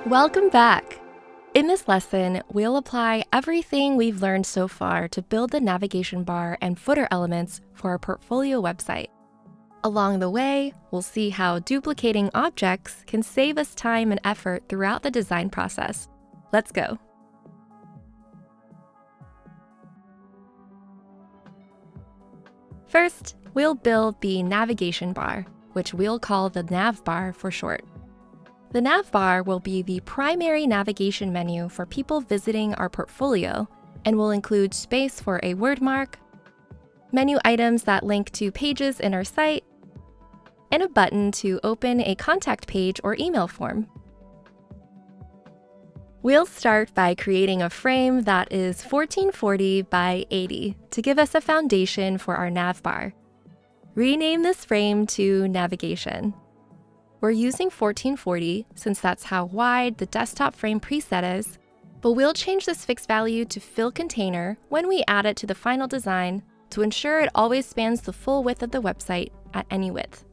Welcome back! In this lesson, we'll apply everything we've learned so far to build the navigation bar and footer elements for our portfolio website. Along the way, we'll see how duplicating objects can save us time and effort throughout the design process. Let's go! First, we'll build the navigation bar, which we'll call the navbar for short. The navbar will be the primary navigation menu for people visiting our portfolio and will include space for a word mark, menu items that link to pages in our site, and a button to open a contact page or email form. We'll start by creating a frame that is 1440 by 80 to give us a foundation for our navbar. Rename this frame to Navigation. We're using 1440 since that's how wide the desktop frame preset is, but we'll change this fixed value to fill container when we add it to the final design to ensure it always spans the full width of the website at any width.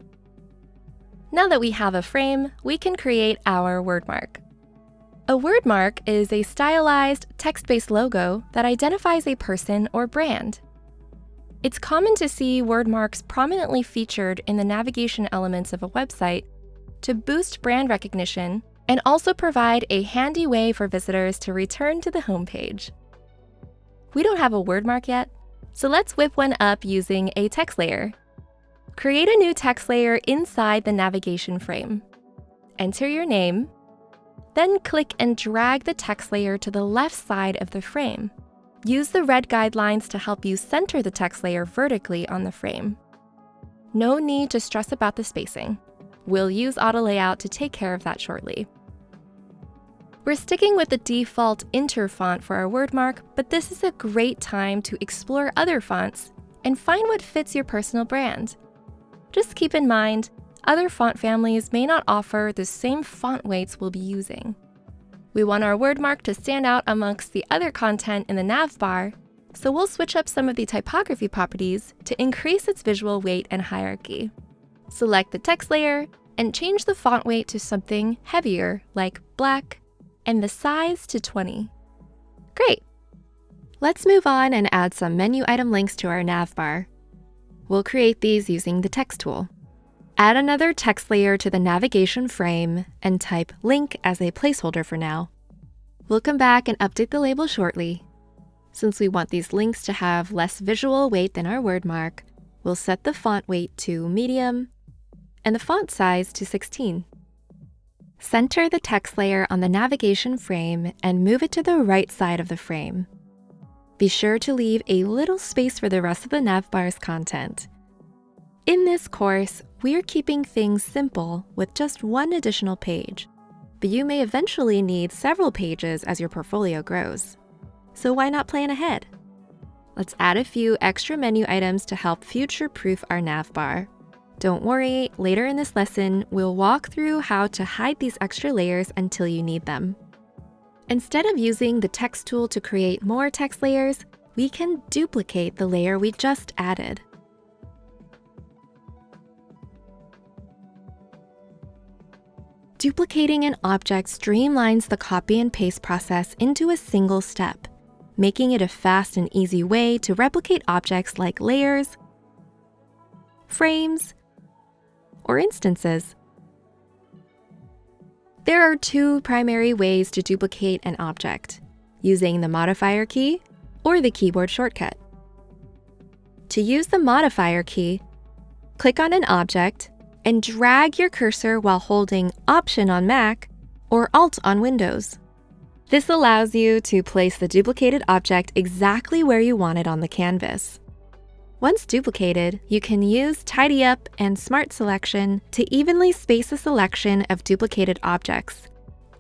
Now that we have a frame, we can create our word mark. A word mark is a stylized, text-based logo that identifies a person or brand. It's common to see word marks prominently featured in the navigation elements of a website to boost brand recognition and also provide a handy way for visitors to return to the homepage. We don't have a word mark yet, so let's whip one up using a text layer. Create a new text layer inside the navigation frame. Enter your name, then click and drag the text layer to the left side of the frame. Use the red guidelines to help you center the text layer vertically on the frame. No need to stress about the spacing. We'll use auto layout to take care of that shortly. We're sticking with the default Inter font for our word mark, but this is a great time to explore other fonts and find what fits your personal brand. Just keep in mind, other font families may not offer the same font weights we'll be using. We want our word mark to stand out amongst the other content in the nav bar, so we'll switch up some of the typography properties to increase its visual weight and hierarchy. Select the text layer and change the font weight to something heavier like black and the size to 20. Great! Let's move on and add some menu item links to our navbar. We'll create these using the text tool. Add another text layer to the navigation frame and type link as a placeholder for now. We'll come back and update the label shortly. Since we want these links to have less visual weight than our word mark, we'll set the font weight to medium and the font size to 16. Center the text layer on the navigation frame and move it to the right side of the frame. Be sure to leave a little space for the rest of the navbar's content. In this course, we're keeping things simple with just one additional page, but you may eventually need several pages as your portfolio grows. So why not plan ahead? Let's add a few extra menu items to help future-proof our navbar. Don't worry, later in this lesson, we'll walk through how to hide these extra layers until you need them. Instead of using the text tool to create more text layers, we can duplicate the layer we just added. Duplicating an object streamlines the copy and paste process into a single step, making it a fast and easy way to replicate objects like layers, frames, or instances. There are two primary ways to duplicate an object, using the modifier key or the keyboard shortcut. To use the modifier key, click on an object and drag your cursor while holding Option on Mac or Alt on Windows. This allows you to place the duplicated object exactly where you want it on the canvas. Once duplicated, you can use Tidy Up and Smart Selection to evenly space a selection of duplicated objects,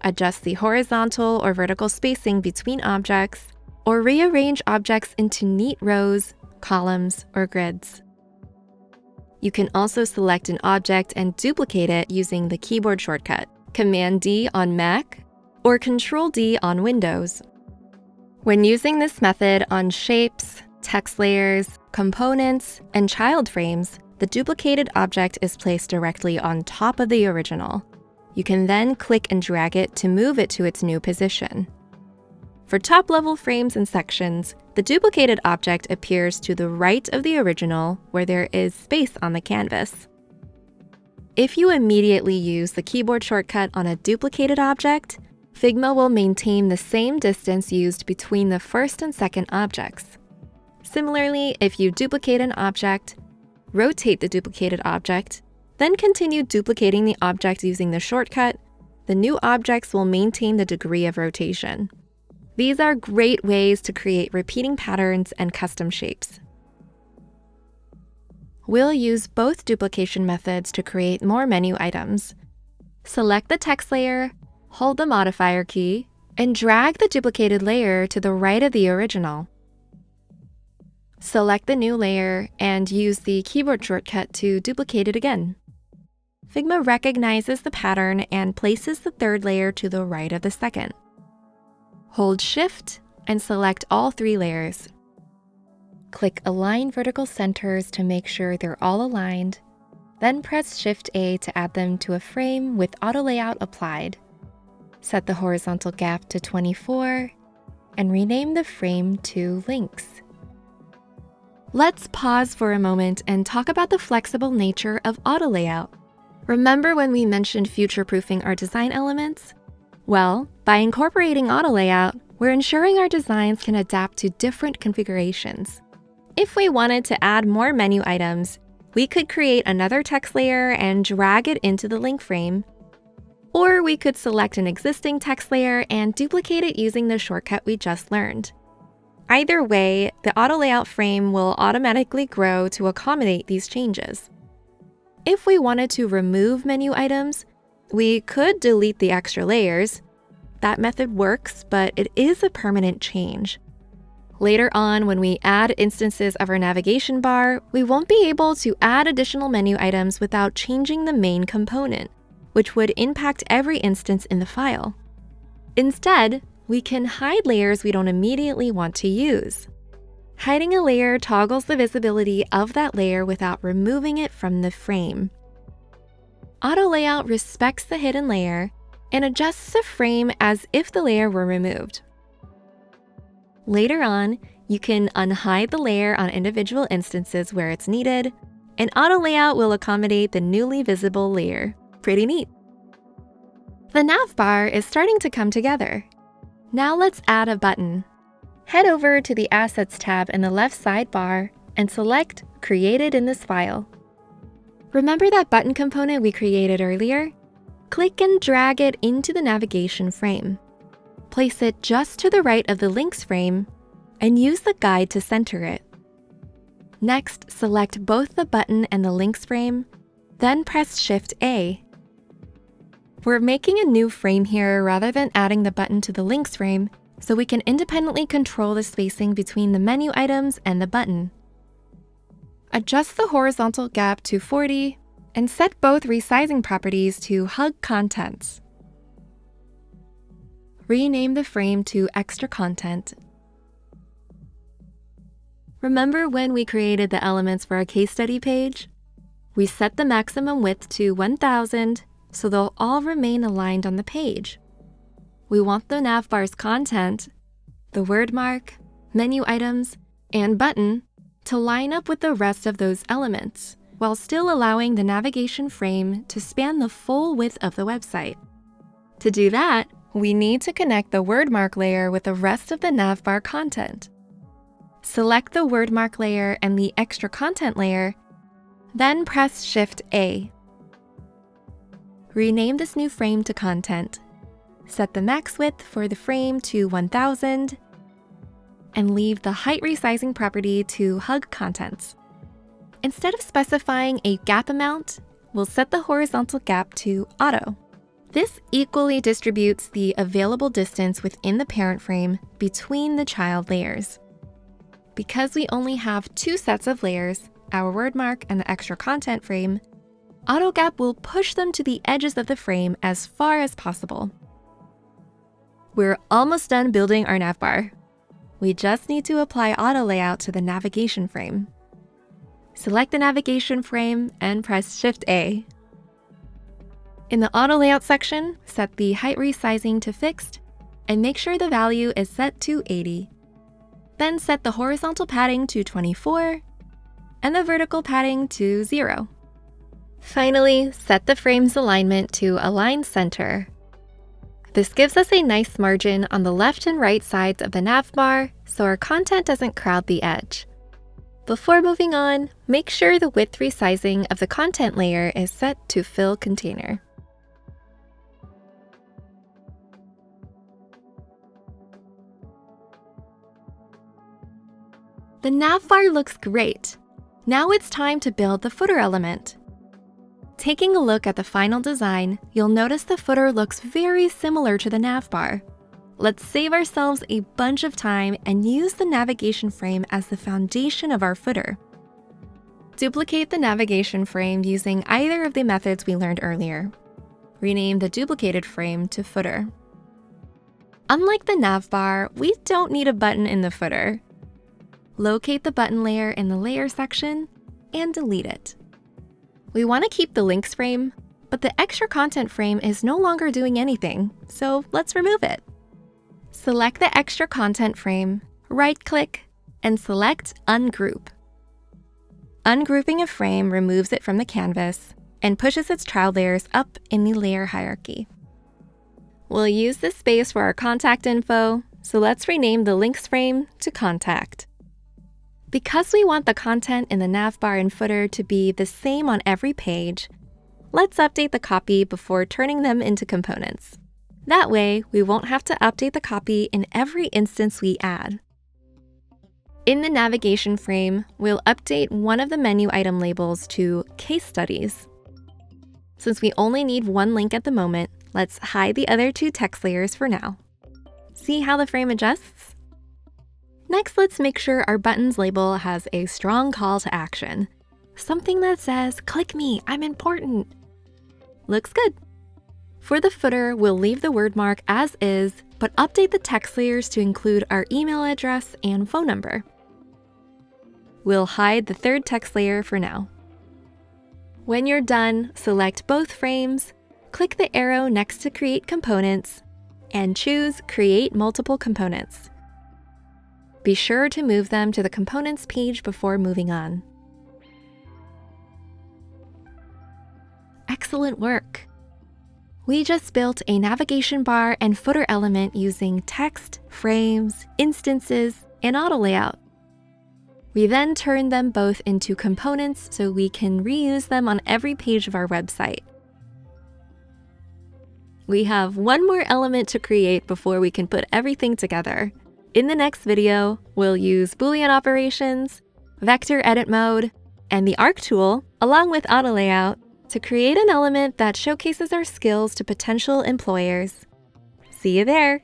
adjust the horizontal or vertical spacing between objects, or rearrange objects into neat rows, columns, or grids. You can also select an object and duplicate it using the keyboard shortcut, Command-D on Mac or Control-D on Windows. When using this method on shapes, text layers, components, and child frames, the duplicated object is placed directly on top of the original. You can then click and drag it to move it to its new position. For top-level frames and sections, the duplicated object appears to the right of the original where there is space on the canvas. If you immediately use the keyboard shortcut on a duplicated object, Figma will maintain the same distance used between the first and second objects. Similarly, if you duplicate an object, rotate the duplicated object, then continue duplicating the object using the shortcut, the new objects will maintain the degree of rotation. These are great ways to create repeating patterns and custom shapes. We'll use both duplication methods to create more menu items. Select the text layer, hold the modifier key, and drag the duplicated layer to the right of the original. Select the new layer and use the keyboard shortcut to duplicate it again. Figma recognizes the pattern and places the third layer to the right of the second. Hold Shift and select all 3 layers. Click Align Vertical Centers to make sure they're all aligned, then press Shift-A to add them to a frame with auto layout applied. Set the horizontal gap to 24 and rename the frame to Links. Let's pause for a moment and talk about the flexible nature of auto layout. Remember when we mentioned future-proofing our design elements? Well, by incorporating auto layout, we're ensuring our designs can adapt to different configurations. If we wanted to add more menu items, we could create another text layer and drag it into the link frame. Or we could select an existing text layer and duplicate it using the shortcut we just learned. Either way, the auto layout frame will automatically grow to accommodate these changes. If we wanted to remove menu items, we could delete the extra layers. That method works, but it is a permanent change. Later on, when we add instances of our navigation bar, we won't be able to add additional menu items without changing the main component, which would impact every instance in the file. Instead, we can hide layers we don't immediately want to use. Hiding a layer toggles the visibility of that layer without removing it from the frame. Auto layout respects the hidden layer and adjusts the frame as if the layer were removed. Later on, you can unhide the layer on individual instances where it's needed, and auto layout will accommodate the newly visible layer. Pretty neat. The navbar is starting to come together. Now let's add a button. Head over to the Assets tab in the left sidebar and select Created in this file. Remember that button component we created earlier? Click and drag it into the navigation frame. Place it just to the right of the links frame and use the guide to center it. Next, select both the button and the links frame, then press Shift-A. We're making a new frame here rather than adding the button to the links frame, so we can independently control the spacing between the menu items and the button. Adjust the horizontal gap to 40 and set both resizing properties to Hug Contents. Rename the frame to Extra Content. Remember when we created the elements for our case study page? We set the maximum width to 1000 so they'll all remain aligned on the page. We want the navbar's content, the word mark, menu items, and button to line up with the rest of those elements, while still allowing the navigation frame to span the full width of the website. To do that, we need to connect the word mark layer with the rest of the navbar content. Select the word mark layer and the extra content layer, then press Shift-A. Rename this new frame to Content. Set the max width for the frame to 1000 and leave the height resizing property to Hug Contents. Instead of specifying a gap amount, we'll set the horizontal gap to Auto. This equally distributes the available distance within the parent frame between the child layers. Because we only have 2 sets of layers, our word mark and the extra content frame, AutoGap will push them to the edges of the frame as far as possible. We're almost done building our navbar. We just need to apply auto layout to the navigation frame. Select the navigation frame and press Shift-A. In the auto layout section, set the height resizing to fixed and make sure the value is set to 80. Then set the horizontal padding to 24 and the vertical padding to 0. Finally, set the frame's alignment to align center. This gives us a nice margin on the left and right sides of the navbar so our content doesn't crowd the edge. Before moving on, make sure the width resizing of the content layer is set to fill container. The navbar looks great. Now it's time to build the footer element. Taking a look at the final design, you'll notice the footer looks very similar to the navbar. Let's save ourselves a bunch of time and use the navigation frame as the foundation of our footer. Duplicate the navigation frame using either of the methods we learned earlier. Rename the duplicated frame to footer. Unlike the navbar, we don't need a button in the footer. Locate the button layer in the layer section and delete it. We want to keep the links frame, but the extra content frame is no longer doing anything, so let's remove it. Select the extra content frame, right-click, and select Ungroup. Ungrouping a frame removes it from the canvas and pushes its child layers up in the layer hierarchy. We'll use this space for our contact info, so let's rename the links frame to Contact. Because we want the content in the navbar and footer to be the same on every page, let's update the copy before turning them into components. That way, we won't have to update the copy in every instance we add. In the navigation frame, we'll update one of the menu item labels to Case Studies. Since we only need one link at the moment, let's hide the other two text layers for now. See how the frame adjusts? Next, let's make sure our button's label has a strong call to action. Something that says, "Click me, I'm important." Looks good. For the footer, we'll leave the word mark as is, but update the text layers to include our email address and phone number. We'll hide the third text layer for now. When you're done, select both frames, click the arrow next to Create Components, and choose Create Multiple Components. Be sure to move them to the Components page before moving on. Excellent work! We just built a navigation bar and footer element using text, frames, instances, and auto layout. We then turned them both into components so we can reuse them on every page of our website. We have one more element to create before we can put everything together. In the next video, we'll use Boolean operations, vector edit mode, and the arc tool, along with auto layout, to create an element that showcases our skills to potential employers. See you there!